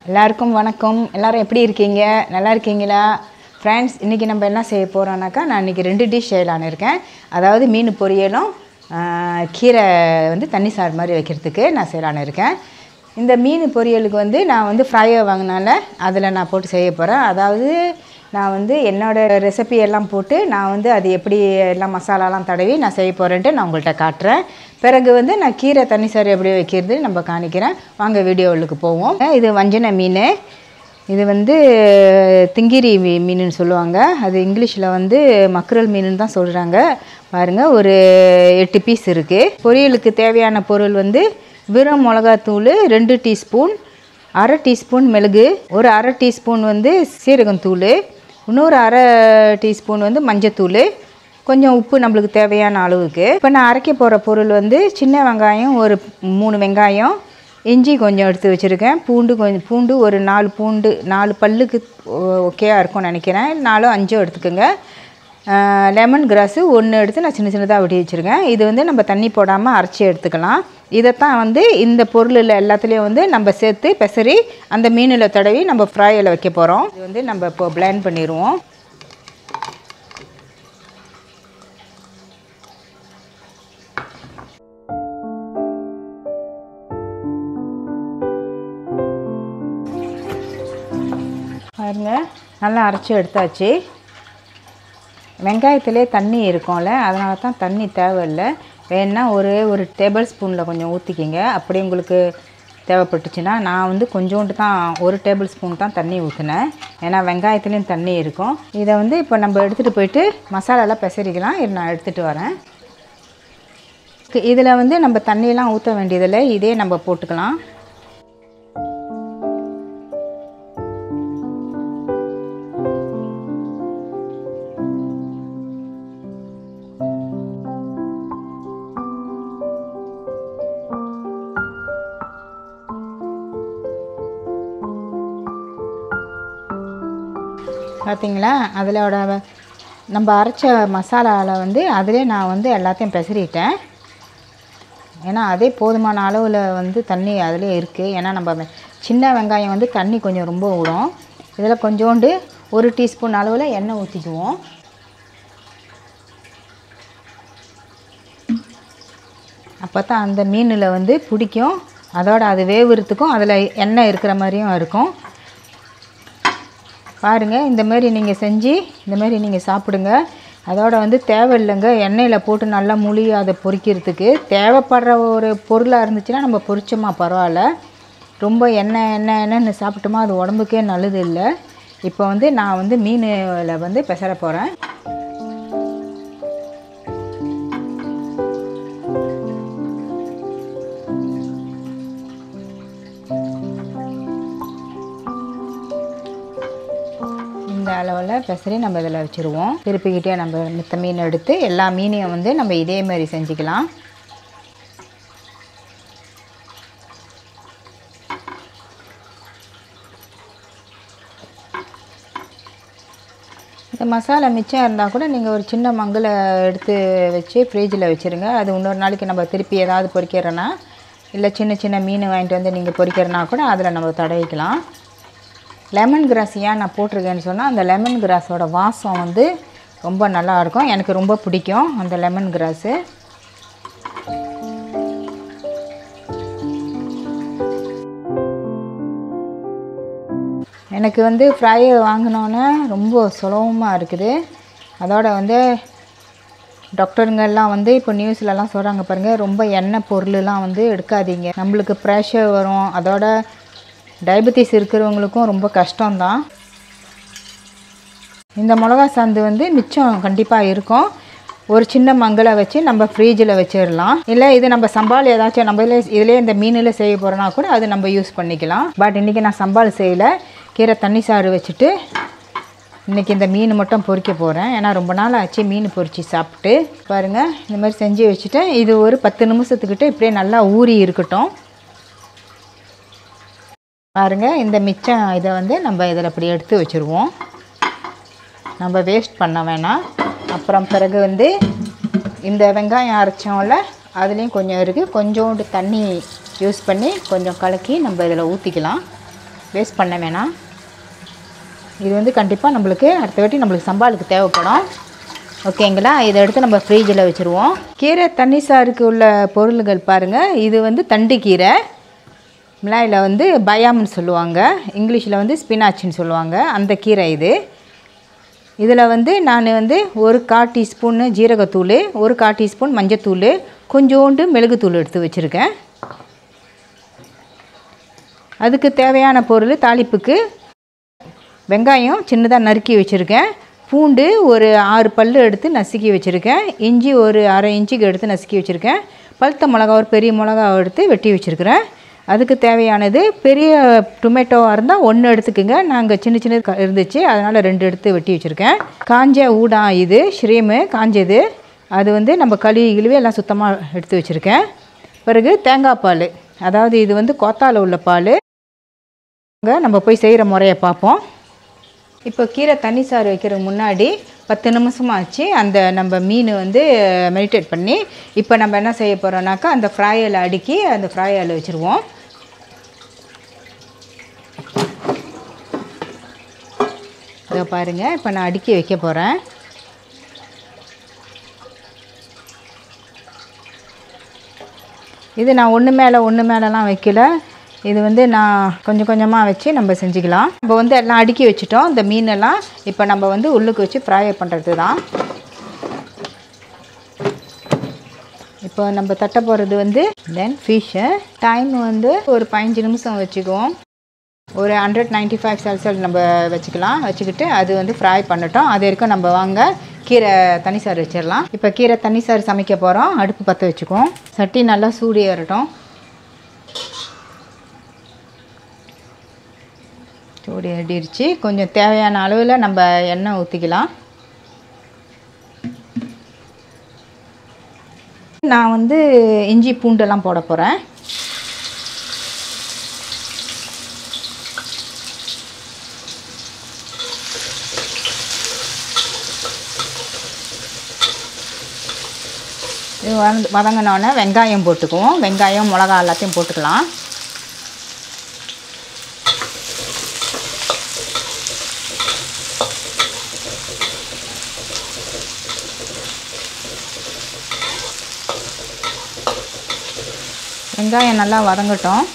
எல்லாருக்கும் வணக்கம். எல்லாரும் எப்படி இருக்கீங்க? நல்லா இருக்கீங்களா ஃப்ரெண்ட்ஸ்? இன்றைக்கி நம்ம என்ன செய்ய போகிறோம்னாக்கா, நான் இன்றைக்கி 2 டிஷ் செய்யலான்னு இருக்கேன். அதாவது மீன் பொரியலும் கீரை தண்ணி சாறு மாதிரி வைக்கிறதுக்கு நான் செய்யலான்னு இருக்கேன். இந்த மீன் பொரியலுக்கு நான் ஃப்ரையை வாங்கினால அதில் நான் போட்டு செய்ய போகிறேன். அதாவது நான் என்னோடய ரெசிபி எல்லாம் போட்டு நான் அது எப்படி எல்லாம் மசாலாலாம் தடவி நான் செய்ய போகிறேன்ட்டு நான் உங்கள்கிட்ட காட்டுறேன். பிறகு நான் கீரை தண்ணி சாறு எப்படி வைக்கிறது நம்ம காணிக்கிறேன். வாங்க வீடியோவுக்கு போவோம். இது வஞ்சன மீன். இது திங்கிரி மீனுன்னு சொல்லுவாங்க. அது இங்கிலீஷில் மக்ரல் மீனுன்னு தான் சொல்கிறாங்க. பாருங்கள், ஒரு 8 பீஸ் இருக்குது. பொரியலுக்கு தேவையான பொருள் வெறும் மிளகாத்தூள் 2 டீஸ்பூன், 1/2 டீஸ்பூன் மிளகு, ஒரு 1/2 டீஸ்பூன் சீரகத்தூள், இன்னொரு 1/2 டீஸ்பூன் மஞ்சத்தூள், கொஞ்சம் உப்பு நம்மளுக்கு தேவையான அளவுக்கு. இப்போ நான் அரைக்க போகிற பொருள் சின்ன வெங்காயம் ஒரு 3 வெங்காயம், இஞ்சி கொஞ்சம் எடுத்து வச்சுருக்கேன், பூண்டு ஒரு 4 பல்லுக்கு ஓகேயாக இருக்கும்னு நினைக்கிறேன், 4-5 எடுத்துக்கோங்க. லெமன் கிராஸு 1 எடுத்து நான் சின்ன சின்னதாக வெட்டி வச்சுருக்கேன். இது நம்ம தண்ணி போடாமல் அரைச்சி எடுத்துக்கலாம். இதைத்தான் இந்த பொருளில் எல்லாத்துலேயும் நம்ம சேர்த்து பெசரி அந்த மீனில் தடவி நம்ம ஃப்ரையில் வைக்க போகிறோம். இது நம்ம இப்போ பிளெண்ட் பண்ணிடுவோம். பாருங்க, நல்லா அரைச்சி எடுத்தாச்சு. வெங்காயத்திலே தண்ணி இருக்கும்ல, அதனால தான் தண்ணி தேவையில்லை. வேணுன்னா ஒரு டேபிள் ஸ்பூனில் கொஞ்சம் ஊற்றிக்கிங்க. அப்படி உங்களுக்கு தேவைப்பட்டுச்சுன்னா, நான் கொஞ்சோண்டு தான் 1 டேபிள் ஸ்பூன் தான் தண்ணி ஊற்றினேன். ஏன்னா வெங்காயத்துலேயும் தண்ணி இருக்கும். இதை இப்போ நம்ம எடுத்துகிட்டு போயிட்டு மசாலாலாம் பெசரிக்கலாம். இது நான் எடுத்துகிட்டு வரேன். இதில் நம்ம தண்ணியெலாம் ஊற்ற வேண்டியதில்லை, இதே நம்ம போட்டுக்கலாம். பார்த்தீங்களா, அதிலோட நம்ம அரைச்ச மசாலாவில் அதிலே நான் எல்லாத்தையும் பெசரிட்டேன். ஏன்னா அதே போதுமான அளவில் தண்ணி அதிலே இருக்குது. ஏன்னா நம்ம சின்ன வெங்காயம் தண்ணி கொஞ்சம் ரொம்ப விடும். இதில் கொஞ்சோண்டு 1 டீஸ்பூன் அளவில் எண்ணெய் ஊற்றிக்குவோம். அப்போ தான் அந்த மீனில் பிடிக்கும். அதோட அது வேவுறதுக்கும் அதில் எண்ணெய் இருக்கிற மாதிரியும் இருக்கும். பாருங்கள், இந்தமாரி நீங்கள் செஞ்சு இந்தமாரி நீங்கள் சாப்பிடுங்க. அதோட தேவையில்லைங்க, எண்ணெயில் போட்டு நல்லா முழுகி அதை பொரிக்கிறதுக்கு. தேவைப்படுற ஒரு பொருளாக இருந்துச்சுன்னா நம்ம பொரிச்சோமா பரவாயில்ல. ரொம்ப எண்ணெய்ன்னு சாப்பிட்டோமா அது உடம்புக்கே நல்லது இல்லை. இப்போ நான் மீனில் பெசர போகிறேன். இந்த அளவில் பெசரி நம்ம இதில் வச்சுருவோம். திருப்பிக்கிட்டே நம்ம மித்த மீன் எடுத்து எல்லா மீனையும் நம்ம இதே மாதிரி செஞ்சுக்கலாம். இந்த மசாலா மிச்சம் இருந்தால் கூட நீங்கள் ஒரு சின்ன மங்களை எடுத்து வச்சு ஃப்ரிட்ஜில் வச்சுருங்க. அது இன்னொரு நாளைக்கு நம்ம திருப்பி ஏதாவது பொரிக்கிறோன்னா, இல்லை சின்ன சின்ன மீன் வாங்கிட்டு நீங்கள் பொரிக்கிறனா கூட அதில் நம்ம தடவிக்கலாம். லெமன் கிராஸ் ஏன் நான் போட்டிருக்கேன்னு சொன்னால், அந்த லெமன் கிராஸோட வாசம் ரொம்ப நல்லாயிருக்கும். எனக்கு ரொம்ப பிடிக்கும் அந்த லெமன் கிராஸு. எனக்கு ஃப்ரை வாங்கினோன்னே ரொம்ப சுலபமாக இருக்குது. அதோட டாக்டருங்கெல்லாம் இப்போ நியூஸ்லலாம் சொல்கிறாங்க பாருங்கள், ரொம்ப எண்ணெய் பொருள்லாம் எடுக்காதீங்க, நம்மளுக்கு ப்ரெஷர் வரும். அதோட டயபெட்டிஸ் இருக்கிறவங்களுக்கும் ரொம்ப கஷ்டம்தான். இந்த மிளகா சாந்து மிச்சம் கண்டிப்பாக இருக்கும். ஒரு சின்ன மங்களை வச்சு நம்ம ஃப்ரிட்ஜில் வச்சிடலாம். இல்லை இது நம்ம சம்பால் ஏதாச்சும் நம்ம இதிலே இந்த மீனில் செய்ய போகிறோன்னா கூட அது நம்ம யூஸ் பண்ணிக்கலாம். பட் இன்றைக்கி நான் சம்பால் செய்யலை, கீரை தண்ணி சாறு வச்சுட்டு இன்றைக்கி இந்த மீன் மட்டும் பொரிக்க போகிறேன். ஏன்னா ரொம்ப நாள் ஆச்சு மீன் பொரித்து சாப்பிட்டு. பாருங்கள், இந்த மாதிரி செஞ்சு வச்சுட்டேன். இது ஒரு 10 நிமிஷத்துக்கிட்ட இப்படியே நல்லா ஊறி இருக்கட்டும். பாருங்கள், இந்த மிச்சம் இதை நம்ம இதில் இப்படி எடுத்து வச்சுருவோம். நம்ம வேஸ்ட் பண்ண வேணாம். அப்புறம் பிறகு இந்த வெங்காயம் அரைச்சோம்ல, அதுலேயும் கொஞ்சம் இருக்குது. கொஞ்சோண்டு தண்ணி யூஸ் பண்ணி கொஞ்சம் கலக்கி நம்ம இதில் ஊற்றிக்கலாம். வேஸ்ட் பண்ண வேணாம். இது வந்து கண்டிப்பாக நம்மளுக்கு அடுத்த வாட்டி நம்மளுக்கு சம்பாலுக்கு தேவைப்படும். ஓகேங்களா? இதை எடுத்து நம்ம ஃப்ரீஜில் வச்சுருவோம். கீரை தண்ணி சாருக்கு உள்ள பொருள்கள் பாருங்கள். இது வந்து தண்டு கீரை, மிளாயில் வந்து பயாம்னு சொல்லுவாங்க, இங்கிலீஷில் வந்து ஸ்பினாச்சின்னு சொல்லுவாங்க. அந்த கீரை இது. இதில் வந்து நான் வந்து 1/4 டீஸ்பூன் ஜீரகத்தூள், 1/4 டீஸ்பூன் மஞ்சத்தூள், கொஞ்சோண்டு மிளகுத்தூள் எடுத்து வச்சுருக்கேன். அதுக்கு தேவையான பொருள் தாளிப்புக்கு வெங்காயம் சின்னதாக நறுக்கி வச்சுருக்கேன், பூண்டு ஒரு 6 பல் எடுத்து நசுக்கி வச்சுருக்கேன், இஞ்சி ஒரு அரை இன்ச்சுக்கு எடுத்து நசுக்கி வச்சுருக்கேன், பழுத்த மிளகா ஒரு பெரிய மிளகா எடுத்து வெட்டி வச்சுருக்கிறேன். அதுக்கு தேவையானது பெரிய டொமேட்டோவாக இருந்தால் 1 எடுத்துக்குங்க. நாங்கள் சின்ன சின்ன இருந்துச்சு, அதனால் 2 எடுத்து வெட்டி வச்சுருக்கேன். காஞ்ச ஊடான், இது ஷ்ரீமு காஞ்சது, அது வந்து நம்ம கழுவி எல்லாம் சுத்தமாக எடுத்து வச்சுருக்கேன். பிறகு தேங்காய் பால், அதாவது இது வந்து கோத்தால உள்ள பால். நம்ம போய் செய்கிற முறையை பார்ப்போம். இப்போ கீரை தண்ணி சாறு வைக்கிறதுக்கு முன்னாடி 10 நிமிஷமாச்சு அந்த நம்ம மீன் வந்து மெரிட்டேட் பண்ணி. இப்போ நம்ம என்ன செய்ய போகிறோம்னாக்கா அந்த ஃப்ராயில் அடுக்கி அந்த ஃப்ராயில் வச்சுருவோம். இதை பாருங்கள், இப்போ நான் அடுக்கி வைக்க போகிறேன். இது நான் ஒன்று மேலெலாம் வைக்கல. இது வந்து நான் கொஞ்சம் கொஞ்சமாக வச்சு நம்ம செஞ்சுக்கலாம். நம்ம வந்து எல்லாம் அடுக்கி வச்சுட்டோம் இந்த மீனெல்லாம். இப்போ நம்ம வந்து உள்ளுக்கு வச்சு ஃப்ரை பண்ணுறது தான். இப்போ நம்ம தட்ட போகிறது வந்து தென் ஃபிஷ்ஷு. டைம் வந்து ஒரு 15 நிமிஷம் வச்சுக்குவோம். ஒரு 195 செல்சியஸ் நம்ம வச்சுக்கலாம். வச்சுக்கிட்டு அது வந்து ஃப்ரை பண்ணட்டும். அது வரைக்கும் நம்ம வாங்க கீரை தண்ணி சாறு வச்சிடலாம். இப்போ கீரை தண்ணி சாறு சமைக்க போகிறோம். அடுப்பு பற்ற வச்சுக்குவோம். சட்டி நல்லா சூடு ஏறட்டும். சூடு ஏறிடுச்சு. கொஞ்சம் தேவையான அளவில் நம்ம எண்ணெய் ஊற்றிக்கலாம். நான் வந்து இஞ்சி பூண்டெல்லாம் போட போகிறேன். இது வதங்கினோன்னே வெங்காயம் போட்டுக்குவோம். வெங்காயம் மிளகா எல்லாத்தையும் போட்டுக்கலாம். வெங்காயம் நல்லா வதங்கட்டும்.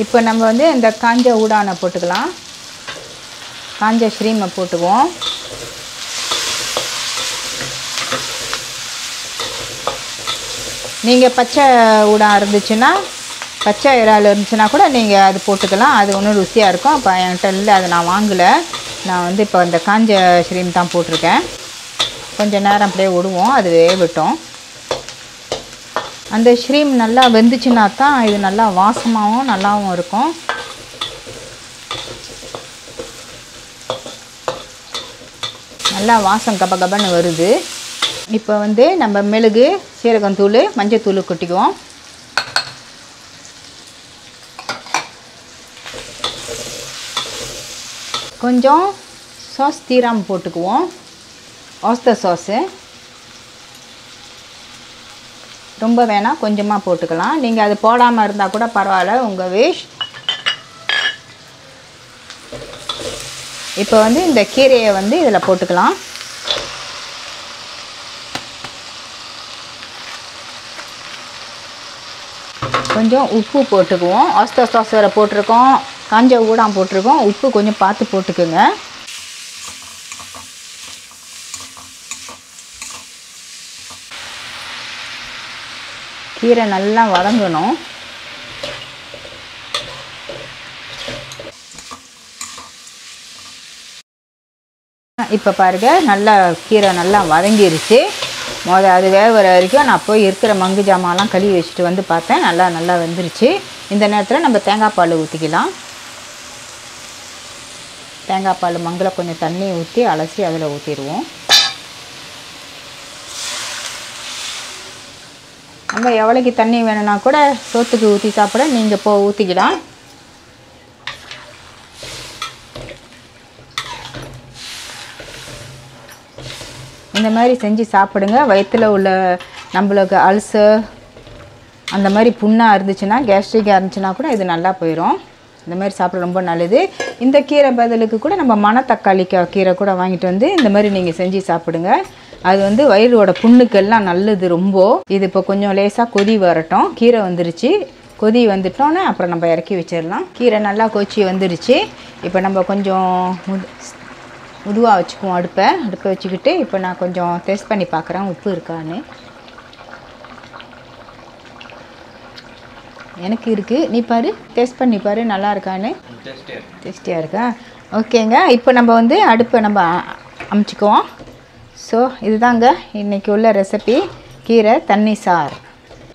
இப்போ நம்ம வந்து இந்த காஞ்ச ஊடானை போட்டுக்கலாம். காஞ்ச ஷ்ரீமை போட்டுக்குவோம். நீங்கள் பச்சை ஊடான் இருந்துச்சுன்னா, பச்சை இறால் இருந்துச்சுன்னா கூட நீங்கள் அது போட்டுக்கலாம். அது ஒன்றும் ருசியாக இருக்கும். அப்போ என்கிட்ட இல்லை, அதை நான் வாங்கலை. நான் வந்து இப்போ இந்த காஞ்ச ஷ்ரீம் தான் போட்டிருக்கேன். கொஞ்சம் நேரம் அப்படியே விடுவோம், அது வேகட்டும். அந்த ஷ்ரீம் நல்லா வெந்துச்சுன்னா தான் இது நல்லா வாசமாகவும் நல்லாவும் இருக்கும். நல்லா வாசம் கபகபன்னு வருது. இப்போ வந்து நம்ம மிளகு, சீரகத்தூள், மஞ்சத்தூள் கொட்டிக்குவோம். கொஞ்சம் சாஸ் தீராம போட்டுக்குவோம். ஆஸ்தர் சாஸு ரொம்ப வேணாம், கொஞ்சமாக போட்டுக்கலாம். நீங்கள் அது போடாமல் இருந்தால் கூட பரவாயில்ல, உங்கள் விஷ். இப்போ வந்து இந்த கீரையை வந்து இதில் போட்டுக்கலாம். கொஞ்சம் உப்பு போட்டுக்குவோம். ஆஸ்தர் சாஸ் வேறு போட்டிருக்கோம், காஞ்ச ஊடான் போட்டிருக்கோம். உப்பு கொஞ்சம் பார்த்து போட்டுக்குங்க. கீரை நல்லா வதங்கணும். இப்போ பாருங்கள், நல்லா கீரை நல்லா வதங்கிருச்சு. அது வேகிற வரைக்கும் நான் போய் இருக்கிற மங்கு ஜாமான்லாம் கழுவி வச்சுட்டு வந்து பார்த்தேன். நல்லா வெந்துருச்சு. இந்த நேரத்தில் நம்ம தேங்காய் பால் ஊற்றிக்கலாம். தேங்காய் பால் மங்கில் கொஞ்சம் தண்ணி ஊற்றி அலசி அதில் ஊற்றிடுவோம். நம்ம எவ்வளோக்கு தண்ணி வேணும்னா கூட சோத்துக்கு ஊற்றி சாப்பிட நீங்கள் இப்போ ஊற்றிக்கலாம். இந்த மாதிரி செஞ்சு சாப்பிடுங்க. வயிற்றில் உள்ள நம்மளுக்கு அல்சர் அந்த மாதிரி புண்ணாக இருந்துச்சுன்னா, கேஸ்ட்ரிக்காக இருந்துச்சுன்னா கூட இது நல்லா போயிடும். இந்த மாதிரி சாப்பிட ரொம்ப நல்லது. இந்த கீரை பதிலுக்கு கூட நம்ம மணத்தக்காளி கீரை கூட வாங்கிட்டு வந்து இந்த மாதிரி நீங்கள் செஞ்சு சாப்பிடுங்க. அது வந்து வயிறோட புண்ணுக்கெல்லாம் நல்லது ரொம்ப. இது இப்போ கொஞ்சம் லேசாக கொதி வரட்டும். கீரை வந்துருச்சு. கொதி வந்துட்டோன்னே அப்புறம் நம்ம இறக்கி வச்சிடலாம். கீரை நல்லா கொச்சி வந்துருச்சு. இப்போ நம்ம கொஞ்சம் முதுவாக வச்சுக்குவோம். அடுப்பை வச்சுக்கிட்டு இப்போ நான் கொஞ்சம் டேஸ்ட் பண்ணி பார்க்குறேன் உப்பு இருக்கான்னு. எனக்கு இருக்குது, நீ பாரு, டேஸ்ட் பண்ணி பாரு நல்லா இருக்கான்னு. டேஸ்டியாக இருக்கா? ஓகேங்க. இப்போ நம்ம வந்து அடுப்பை நம்ம அமைச்சிக்குவோம். ஸோ இதுதாங்க இன்றைக்கி உள்ள ரெசிபி, கீரை தண்ணி சார்.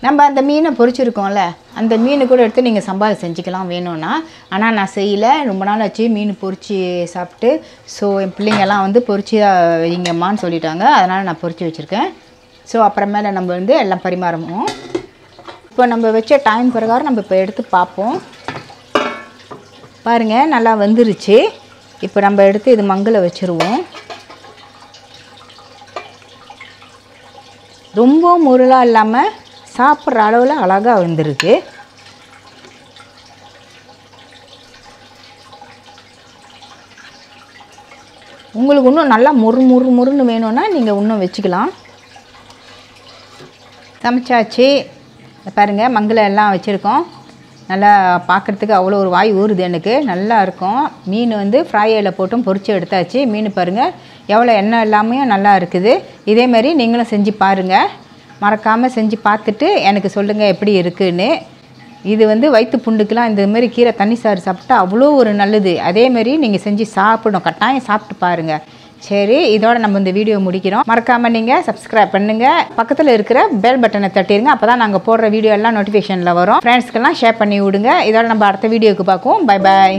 நம்ம அந்த மீனை பொரிச்சிருக்கோம்ல, அந்த மீன் கூட எடுத்து நீங்கள் சம்பால் செஞ்சுக்கலாம் வேணும்னா. ஆனால் நான் செய்யலை, ரொம்ப நாள் ஆச்சு மீன் பொரித்து சாப்பிட்டு. ஸோ என் பிள்ளைங்கெல்லாம் வந்து பொரிச்சு வைங்கம்மான்னு சொல்லிட்டாங்க. அதனால் நான் பொரித்து வச்சுருக்கேன். ஸோ அப்புறமேல நம்ம வந்து எல்லாம் பரிமாறணும். இப்போ நம்ம வச்ச டைம் பிரகாரம் நம்ம இப்போ எடுத்து பார்ப்போம். பாருங்கள் நல்லா வந்துருச்சு. இப்போ நம்ம எடுத்து இது மங்கில் வச்சுருவோம். ரொம்ப முருளாக இல்லாமல் சாப்பிட்ற அளவில் அழகாக வந்துருக்கு. உங்களுக்கு இன்னும் நல்லா முறுன்னு வேணும்னா நீங்கள் இன்னும் வச்சுக்கலாம். சமைச்சாச்சு. பாருங்கள் மங்கில் எல்லாம் வச்சுருக்கோம். நல்லா பார்க்குறதுக்கு அவ்வளோ ஒரு வாய் ஊறுது எனக்கு. நல்லா இருக்கும். மீன் வந்து ஃப்ரை ஆயிலில் போட்டும் பொரிச்சு எடுத்தாச்சு. மீன் பாருங்கள் எவ்வளோ எண்ணெய் எல்லாமே நல்லா இருக்குது. இதேமாரி நீங்களும் செஞ்சு பாருங்கள். மறக்காமல் செஞ்சு பார்த்துட்டு எனக்கு சொல்லுங்கள் எப்படி இருக்குதுன்னு. இது வந்து வயிற்று புண்டுக்கெலாம் இந்தமாரி கீரை தண்ணி சாறு சாப்பிட்டா அவ்வளோ ஒரு நல்லது. அதேமாரி நீங்கள் செஞ்சு சாப்பிடணும், கட்டாயம் சாப்பிட்டு பாருங்கள். சரி, இதோட நம்ம இந்த வீடியோ முடிக்கிறோம். மறக்காமல் நீங்கள் சப்ஸ்கிரைப் பண்ணுங்கள். பக்கத்தில் இருக்கிற பெல் பட்டனை தட்டிடுங்க. அப்போ தான் நாங்கள் போடுற வீடியோ எல்லாம் நோட்டிஃபிகேஷனில் வரும். ஃப்ரெண்ட்ஸ்க்கெல்லாம் ஷேர் பண்ணி விடுங்க. இதோட நம்ம அடுத்த வீடியோவுக்கு பார்க்குவோம். Bye bye.